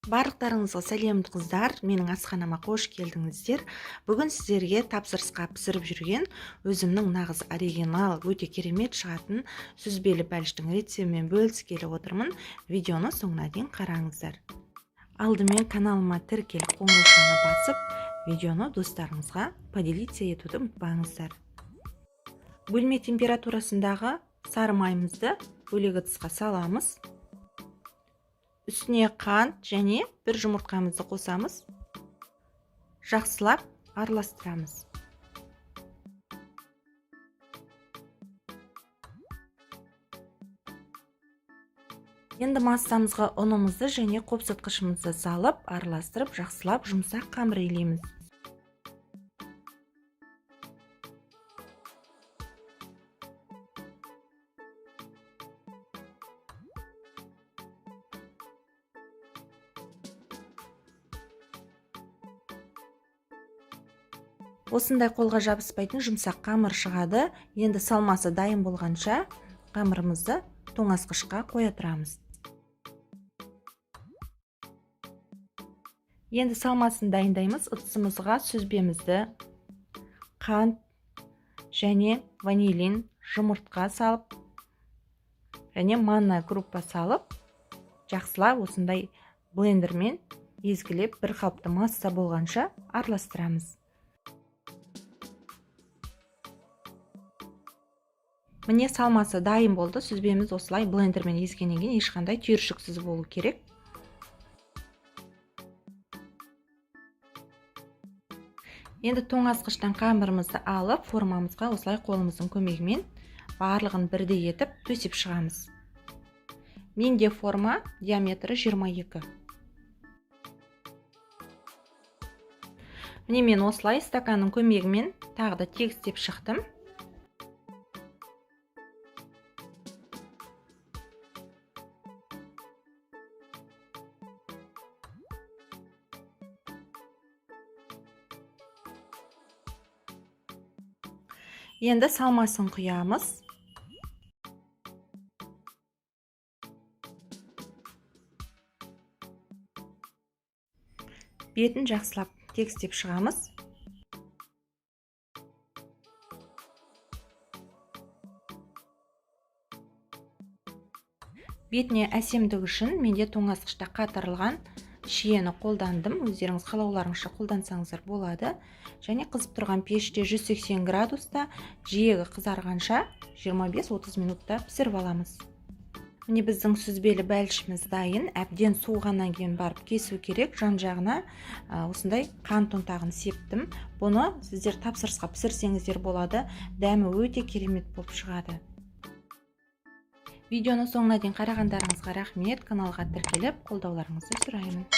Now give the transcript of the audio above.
Барлықтарыңызға сәлем қыздар, менің асханама қош келдіңіздер. Бүгін сіздерге тапсырысқа пісіріп жүрген өзімнің нағыз оригинал, өте керемет шығатын сүзбелі бәліштің рецептімен бөліскелі отырмын. Видеоны соңына дейін қараңыздар. Алдымен каналыма тіркеліп қоңыраушаны басып, видеоны достарыңызға поделиться етуді ұмытпаңыздар. Бөлме температурасындағы сары майымызды бөлек ыдысқа саламыз. Үстіне қант және бір жұмыртқамызды қосамыз. Жақсылап араластырамыз. Енді массамызға ұнымызды және қопсытқышымызды салып, араластырып, жақсылап жұмсақ қамыр илейміз. Осындай қолға жабыспайтын жұмсақ қамыр шығады. Енді салмасы дайын болғанша қамырымызды тоңазытқышқа қоя тұрамыз. Енді салмасын дайындаймыз. Ыдысымызға сүзбемізді, қант және ванилин, жұмыртқа салып, және манна крупа салып, жақсылап осындай блендермен езгілеп бір қалыпты масса болғанша араластырамыз. Міне салмасы дайын болды. Сүзбеміз осылай блендермен езгеннен кейін ешқандай түйіршіксіз болу керек. Енді тоңазытқыштан қамырымызды алып, формамызға осылай қолымыздың көмегімен барлығын бірдей етіп төсеп шығамыз. Менде форма диаметрі 22. Міне мен осылай стаканның көмегімен тағы да тегістеп шықтым. Енді салмасын құямыз. Бетін жақсылап тегістеп шығамыз. Бетіне әсемдік үшін менде тоңазытқышта қатырылған шиені қолдандым. Өздеріңіз қалауларыңызша қолдансаңыздар болады. Және қызып тұрған пеште 180 градуста жиегі қызарғанша 25-30 минутта пісіріп аламыз. Міне біздің сүзбелі бәлішіміз дайын. Әбден суығаннан кейін барып кесу керек. Жан-жағына осындай қант ұнтағын септім. Бұны сіздер тапсырысқа пісірсеңіздер болады. Дәмі өте керемет болып шығады. Видеоны соңына дейін қарағандарыңызға рахмет. Каналға тіркеліп қолдауларыңызды сұраймын.